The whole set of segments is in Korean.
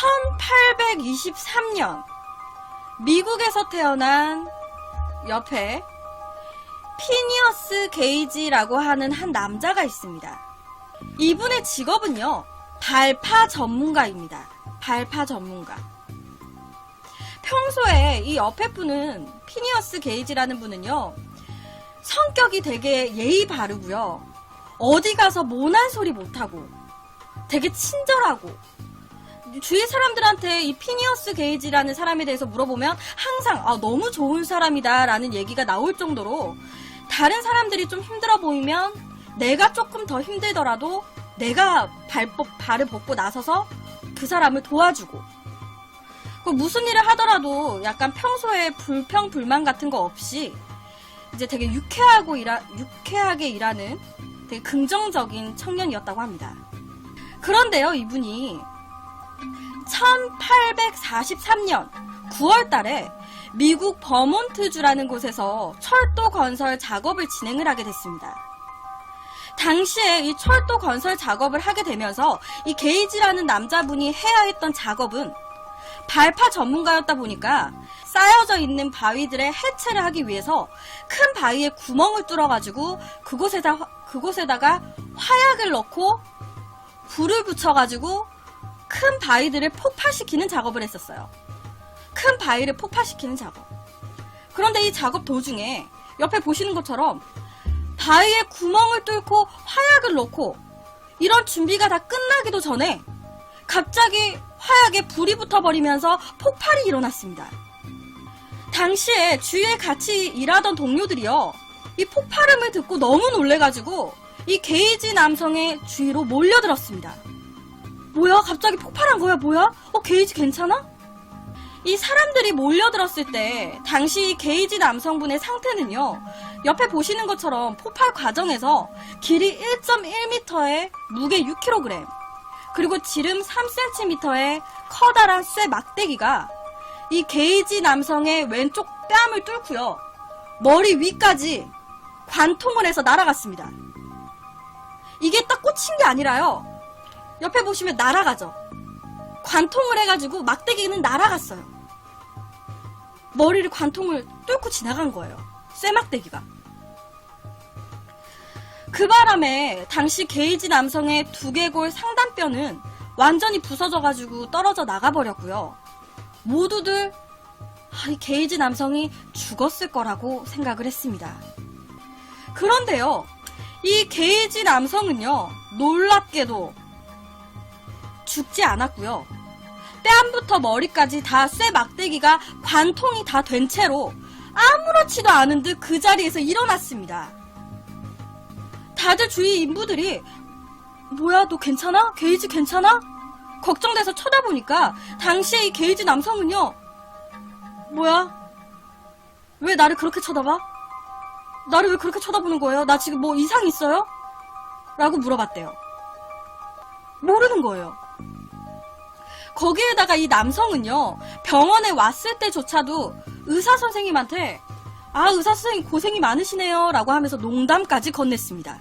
1823년 미국에서 태어난 옆에 피니어스 게이지라고 하는 한 남자가 있습니다. 이분의 직업은요, 발파 전문가입니다. 발파 전문가. 평소에 이 옆에 분은, 피니어스 게이지라는 분은요, 성격이 되게 예의 바르고요, 어디 가서 모난 소리 못하고 되게 친절하고, 주위 사람들한테 이 피니어스 게이지라는 사람에 대해서 물어보면 항상 너무 좋은 사람이다 라는 얘기가 나올 정도로, 다른 사람들이 좀 힘들어 보이면 내가 조금 더 힘들더라도 내가 발을 벗고 나서서 그 사람을 도와주고, 무슨 일을 하더라도 약간 평소에 불평 불만 같은 거 없이 이제 되게 유쾌하게 일하는 되게 긍정적인 청년이었다고 합니다. 그런데요, 이분이 1843년 9월 달에 미국 버몬트주라는 곳에서 철도 건설 작업을 진행을 하게 됐습니다. 당시에 이 철도 건설 작업을 하게 되면서 이 게이지라는 남자분이 해야 했던 작업은 발파 전문가였다 보니까 쌓여져 있는 바위들의 해체를 하기 위해서 큰 바위에 구멍을 뚫어가지고 그곳에다가 화약을 넣고 불을 붙여가지고 큰 바위들을 폭발시키는 작업을 했었어요. 큰 바위를 폭발시키는 작업. 그런데 이 작업 도중에 옆에 보시는 것처럼 바위에 구멍을 뚫고 화약을 넣고 이런 준비가 다 끝나기도 전에 갑자기 화약에 불이 붙어버리면서 폭발이 일어났습니다. 당시에 주위에 같이 일하던 동료들이요, 이 폭발음을 듣고 너무 놀래가지고 이 게이지 남성의 주위로 몰려들었습니다. 뭐야? 갑자기 폭발한 거야? 뭐야? 게이지 괜찮아? 이 사람들이 몰려들었을 때 당시 게이지 남성분의 상태는요, 옆에 보시는 것처럼 폭발 과정에서 길이 1.1m에 무게 6kg, 그리고 지름 3cm의 커다란 쇠 막대기가 이 게이지 남성의 왼쪽 뺨을 뚫고요, 머리 위까지 관통을 해서 날아갔습니다. 이게 딱 꽂힌 게 아니라요, 옆에 보시면 날아가죠. 관통을 해가지고 막대기는 날아갔어요. 머리를 관통을 뚫고 지나간 거예요, 쇠막대기가. 그 바람에 당시 게이지 남성의 두개골 상단뼈는 완전히 부서져가지고 떨어져 나가버렸고요. 모두들 이 게이지 남성이 죽었을 거라고 생각을 했습니다. 그런데요, 이 게이지 남성은요, 놀랍게도 죽지 않았고요. 뺨부터 머리까지 다 쇠 막대기가 관통이 다 된 채로 아무렇지도 않은 듯 그 자리에서 일어났습니다. 다들 주위 인부들이 뭐야, 너 괜찮아? 게이지 괜찮아? 걱정돼서 쳐다보니까 당시에 이 게이지 남성은요, 뭐야? 왜 나를 그렇게 쳐다봐? 나를 왜 그렇게 쳐다보는 거예요? 나 지금 뭐 이상 있어요? 라고 물어봤대요. 모르는 거예요. 거기에다가 이 남성은요, 병원에 왔을 때조차도 의사 선생님한테 의사 선생님 고생이 많으시네요 라고 하면서 농담까지 건넸습니다.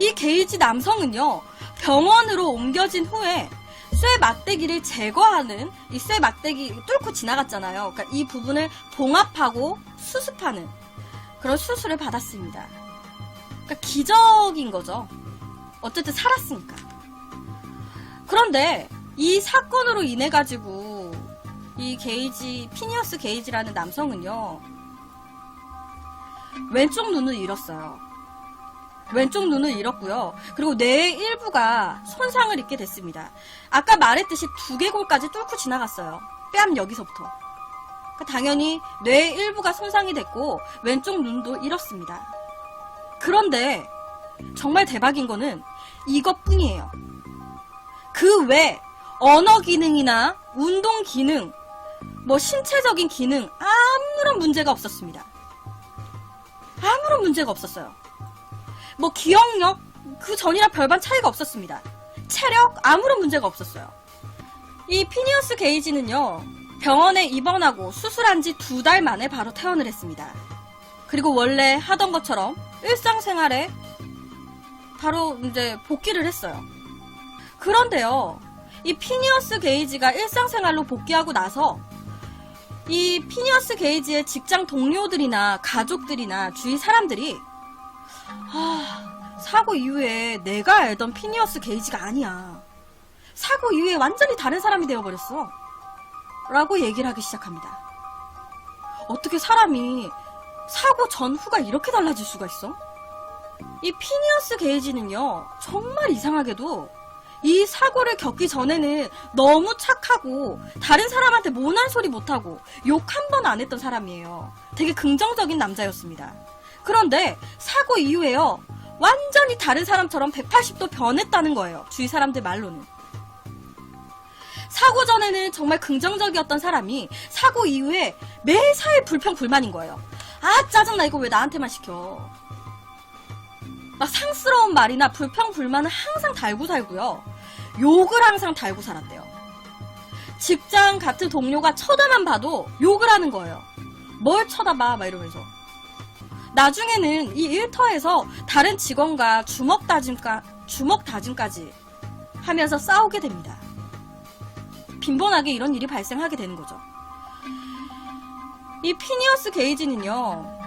이 게이지 남성은요, 병원으로 옮겨진 후에 쇠 막대기를 제거하는, 이 쇠 막대기 뚫고 지나갔잖아요. 그러니까 이 부분을 봉합하고 수습하는 그런 수술을 받았습니다. 그러니까 기적인 거죠. 어쨌든 살았으니까. 그런데 이 사건으로 인해 가지고 이 피니어스 게이지라는 남성은요, 왼쪽 눈을 잃었어요. 왼쪽 눈을 잃었고요. 그리고 뇌의 일부가 손상을 입게 됐습니다. 아까 말했듯이 두개골까지 뚫고 지나갔어요. 뺨 여기서부터. 그러니까 당연히 뇌의 일부가 손상이 됐고 왼쪽 눈도 잃었습니다. 그런데 정말 대박인 거는 이것뿐이에요. 그 외 언어 기능이나 운동 기능, 신체적인 기능 아무런 문제가 없었습니다. 아무런 문제가 없었어요. 기억력 그 전이랑 별반 차이가 없었습니다. 체력 아무런 문제가 없었어요. 이 피니어스 게이지는요, 병원에 입원하고 수술한 지 2달 만에 바로 퇴원을 했습니다. 그리고 원래 하던 것처럼 일상생활에 바로 이제 복귀를 했어요. 그런데요, 이 피니어스 게이지가 일상생활로 복귀하고 나서 이 피니어스 게이지의 직장 동료들이나 가족들이나 주위 사람들이 사고 이후에 내가 알던 피니어스 게이지가 아니야. 사고 이후에 완전히 다른 사람이 되어버렸어. 라고 얘기를 하기 시작합니다. 어떻게 사람이 사고 전후가 이렇게 달라질 수가 있어? 이 피니어스 게이지는요, 정말 이상하게도 이 사고를 겪기 전에는 너무 착하고 다른 사람한테 모난 소리 못하고 욕 한 번 안 했던 사람이에요. 되게 긍정적인 남자였습니다. 그런데 사고 이후에요, 완전히 다른 사람처럼 180도 변했다는 거예요. 주위 사람들 말로는. 사고 전에는 정말 긍정적이었던 사람이 사고 이후에 매사에 불평불만인 거예요. 아, 짜증나. 이거 왜 나한테만 시켜. 막 상스러운 말이나 불평불만은 항상 달고 살고요. 욕을 항상 달고 살았대요. 직장 같은 동료가 쳐다만 봐도 욕을 하는 거예요. 뭘 쳐다봐 막 이러면서. 나중에는 이 일터에서 다른 직원과 주먹 다짐까지 하면서 싸우게 됩니다. 빈번하게 이런 일이 발생하게 되는 거죠. 이 피니어스 게이지는요,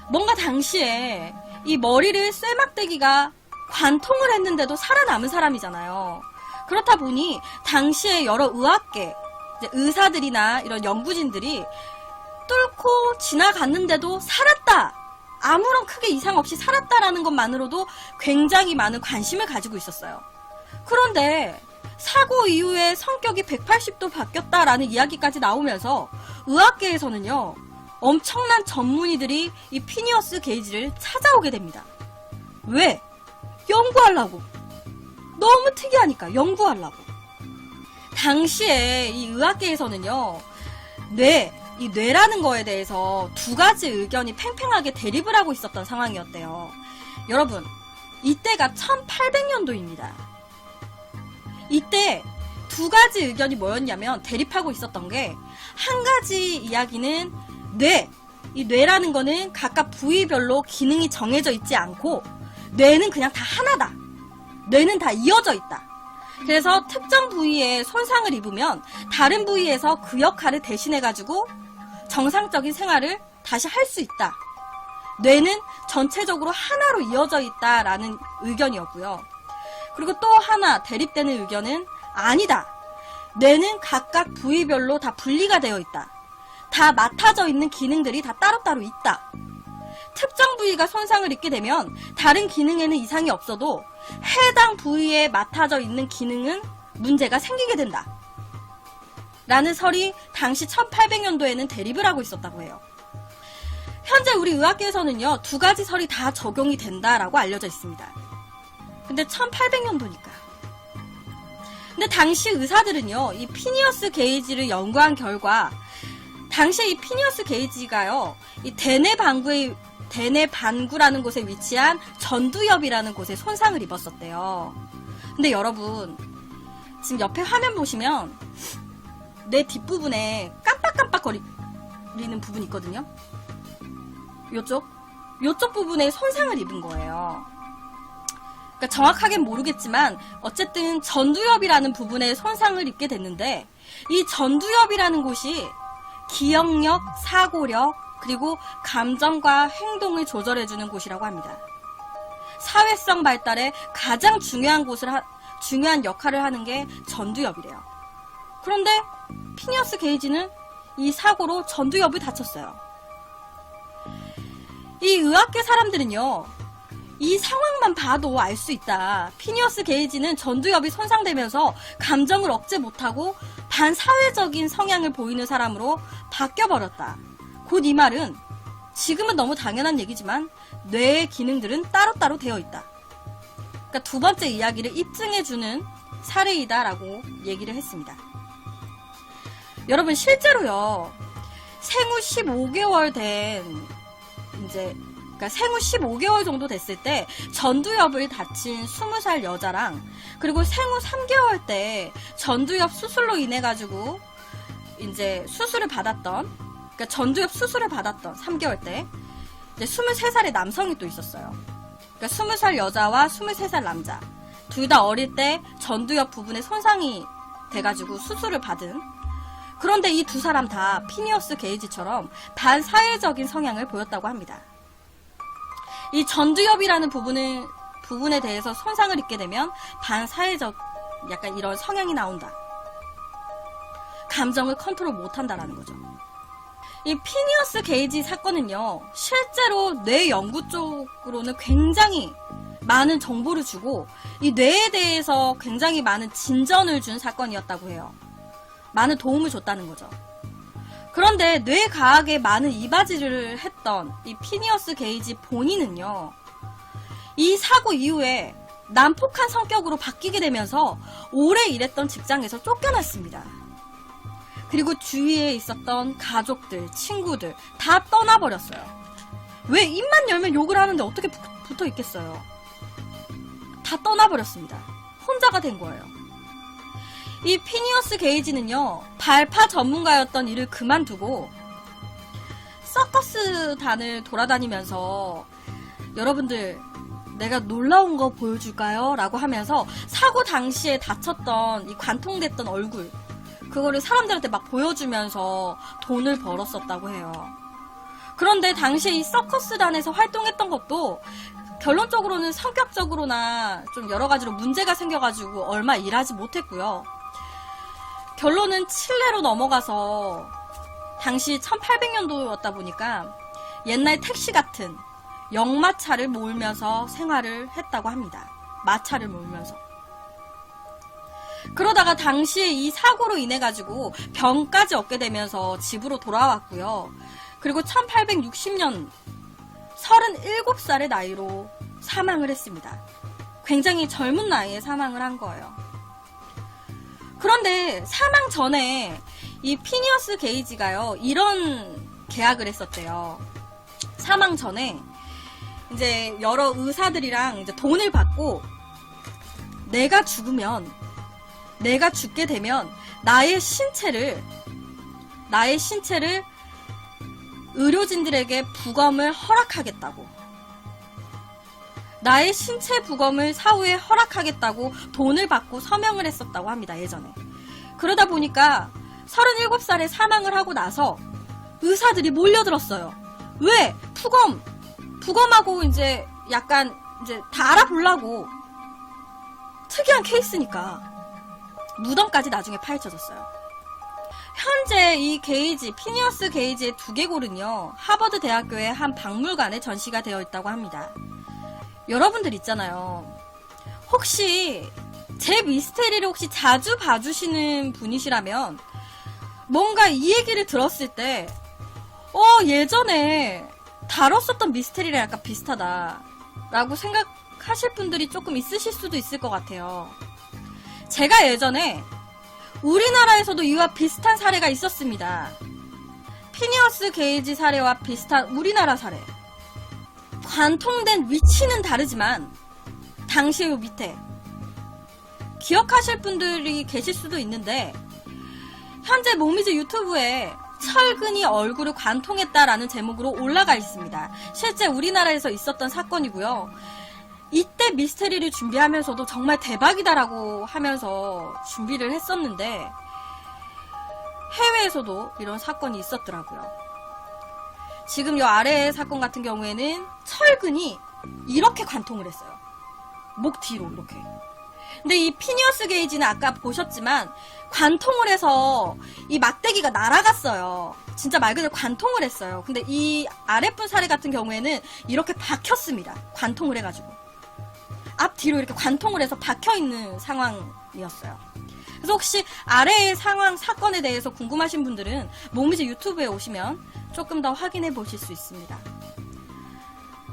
뭔가 당시에 이 머리를 쇠막대기가 관통을 했는데도 살아남은 사람이잖아요. 그렇다 보니 당시에 여러 의학계, 의사들이나 이런 연구진들이 뚫고 지나갔는데도 살았다! 아무런 크게 이상 없이 살았다라는 것만으로도 굉장히 많은 관심을 가지고 있었어요. 그런데 사고 이후에 성격이 180도 바뀌었다라는 이야기까지 나오면서 의학계에서는요, 엄청난 전문의들이 이 피니어스 게이지를 찾아오게 됩니다. 왜? 연구하려고. 너무 특이하니까 연구하려고. 당시에 이 의학계에서는요, 이 뇌라는 거에 대해서 두 가지 의견이 팽팽하게 대립을 하고 있었던 상황이었대요. 여러분, 이때가 1800년도입니다. 이때 두 가지 의견이 뭐였냐면 대립하고 있었던 게, 한 가지 이야기는 이 뇌라는 거는 각각 부위별로 기능이 정해져 있지 않고 뇌는 그냥 다 하나다. 뇌는 다 이어져 있다. 그래서 특정 부위에 손상을 입으면 다른 부위에서 그 역할을 대신해가지고 정상적인 생활을 다시 할 수 있다. 뇌는 전체적으로 하나로 이어져 있다라는 의견이었고요. 그리고 또 하나 대립되는 의견은 아니다. 뇌는 각각 부위별로 다 분리가 되어 있다. 다 맡아져 있는 기능들이 다 따로따로 있다. 특정 부위가 손상을 입게 되면 다른 기능에는 이상이 없어도 해당 부위에 맡아져 있는 기능은 문제가 생기게 된다. 라는 설이 당시 1800년도에는 대립을 하고 있었다고 해요. 현재 우리 의학계에서는요, 두 가지 설이 다 적용이 된다라고 알려져 있습니다. 근데 1800년도니까. 근데 당시 의사들은요, 이 피니어스 게이지를 연구한 결과, 당시에 이 피니어스 게이지가요, 이 대뇌 반구라는 곳에 위치한 전두엽이라는 곳에 손상을 입었었대요. 근데 여러분, 지금 옆에 화면 보시면 뇌 뒷부분에 깜빡깜빡거리는 부분이 있거든요. 요쪽 부분에 손상을 입은 거예요. 그러니까 정확하게는 모르겠지만 어쨌든 전두엽이라는 부분에 손상을 입게 됐는데, 이 전두엽이라는 곳이 기억력, 사고력, 그리고 감정과 행동을 조절해주는 곳이라고 합니다. 사회성 발달에 가장 중요한 역할을 하는 게 전두엽이래요. 그런데 피니어스 게이지는 이 사고로 전두엽을 다쳤어요. 이 의학계 사람들은요, 이 상황만 봐도 알 수 있다. 피니어스 게이지는 전두엽이 손상되면서 감정을 억제 못하고 반사회적인 성향을 보이는 사람으로 바뀌어버렸다. 곧 이 말은 지금은 너무 당연한 얘기지만 뇌의 기능들은 따로따로 되어 있다. 그러니까 두 번째 이야기를 입증해주는 사례이다라고 얘기를 했습니다. 여러분, 실제로요, 생후 15개월 생후 15개월 정도 됐을 때 전두엽을 다친 20살 여자랑, 그리고 생후 3개월 때 전두엽 수술로 인해 가지고 이제 수술을 받았던, 그러니까 전두엽 수술을 받았던 3개월 때 이제 23살의 남성이 또 있었어요. 그러니까 20살 여자와 23살 남자. 둘 다 어릴 때 전두엽 부분에 손상이 돼가지고 수술을 받은. 그런데 이 두 사람 다 피니어스 게이지처럼 반사회적인 성향을 보였다고 합니다. 이 전두엽이라는 부분에 대해서 손상을 입게 되면 반사회적 약간 이런 성향이 나온다. 감정을 컨트롤 못한다라는 거죠. 이 피니어스 게이지 사건은요, 실제로 뇌 연구 쪽으로는 굉장히 많은 정보를 주고 이 뇌에 대해서 굉장히 많은 진전을 준 사건이었다고 해요. 많은 도움을 줬다는 거죠. 그런데 뇌과학에 많은 이바지를 했던 이 피니어스 게이지 본인은요, 이 사고 이후에 난폭한 성격으로 바뀌게 되면서 오래 일했던 직장에서 쫓겨났습니다. 그리고 주위에 있었던 가족들, 친구들 다 떠나버렸어요. 왜? 입만 열면 욕을 하는데 어떻게 붙어 있겠어요? 다 떠나버렸습니다. 혼자가 된 거예요. 이 피니어스 게이지는요, 발파 전문가였던 일을 그만두고 서커스단을 돌아다니면서 여러분들 내가 놀라운 거 보여줄까요? 라고 하면서 사고 당시에 다쳤던 이 관통됐던 얼굴, 그거를 사람들한테 막 보여주면서 돈을 벌었었다고 해요. 그런데 당시에 이 서커스단에서 활동했던 것도 결론적으로는 성격적으로나 좀 여러 가지로 문제가 생겨가지고 얼마 일하지 못했고요. 결론은 칠레로 넘어가서 당시 1800년도였다 보니까 옛날 택시 같은 역마차를 몰면서 생활을 했다고 합니다. 마차를 몰면서. 그러다가 당시에 이 사고로 인해 가지고 병까지 얻게 되면서 집으로 돌아왔고요. 그리고 1860년 37살의 나이로 사망을 했습니다. 굉장히 젊은 나이에 사망을 한 거예요. 그런데 사망 전에 이 피니어스 게이지가요, 이런 계약을 했었대요. 사망 전에 이제 여러 의사들이랑 이제 돈을 받고 내가 죽게 되면 나의 신체를 의료진들에게 부검을 허락하겠다고. 나의 신체 부검을 사후에 허락하겠다고 돈을 받고 서명을 했었다고 합니다, 예전에. 그러다 보니까 37살에 사망을 하고 나서 의사들이 몰려들었어요. 왜? 부검하고 이제 약간 이제 다 알아보려고. 특이한 케이스니까. 무덤까지 나중에 파헤쳐졌어요. 현재 이 피니어스 게이지의 두개골은요, 하버드 대학교의 한 박물관에 전시가 되어 있다고 합니다. 여러분들 있잖아요. 혹시 제 미스테리를 혹시 자주 봐주시는 분이시라면 뭔가 이 얘기를 들었을 때 예전에 다뤘었던 미스테리랑 약간 비슷하다 라고 생각하실 분들이 조금 있으실 수도 있을 것 같아요. 제가 예전에 우리나라에서도 이와 비슷한 사례가 있었습니다. 피니어스 게이지 사례와 비슷한 우리나라 사례. 관통된 위치는 다르지만 당시에 요 밑에 기억하실 분들이 계실 수도 있는데, 현재 모미즈 유튜브에 철근이 얼굴을 관통했다라는 제목으로 올라가 있습니다. 실제 우리나라에서 있었던 사건이고요. 이때 미스테리를 준비하면서도 정말 대박이다라고 하면서 준비를 했었는데 해외에서도 이런 사건이 있었더라고요. 지금 이 아래의 사건 같은 경우에는 철근이 이렇게 관통을 했어요. 목 뒤로 이렇게. 근데 이 피니어스 게이지는 아까 보셨지만 관통을 해서 이 막대기가 날아갔어요. 진짜 말 그대로 관통을 했어요. 근데 이 아랫분 사례 같은 경우에는 이렇게 박혔습니다. 관통을 해가지고. 앞뒤로 이렇게 관통을 해서 박혀있는 상황이었어요. 그래서 혹시 아래의 사건에 대해서 궁금하신 분들은 모미즈 유튜브에 오시면 조금 더 확인해 보실 수 있습니다.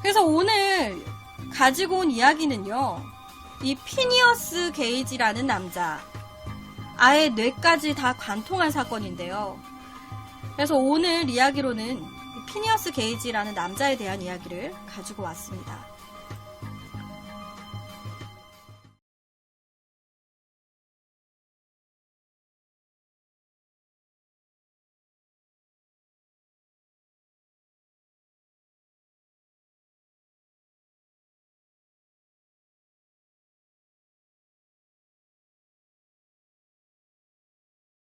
그래서 오늘 가지고 온 이야기는요, 이 피니어스 게이지라는 남자, 아예 뇌까지 다 관통한 사건인데요. 그래서 오늘 이야기로는 피니어스 게이지라는 남자에 대한 이야기를 가지고 왔습니다.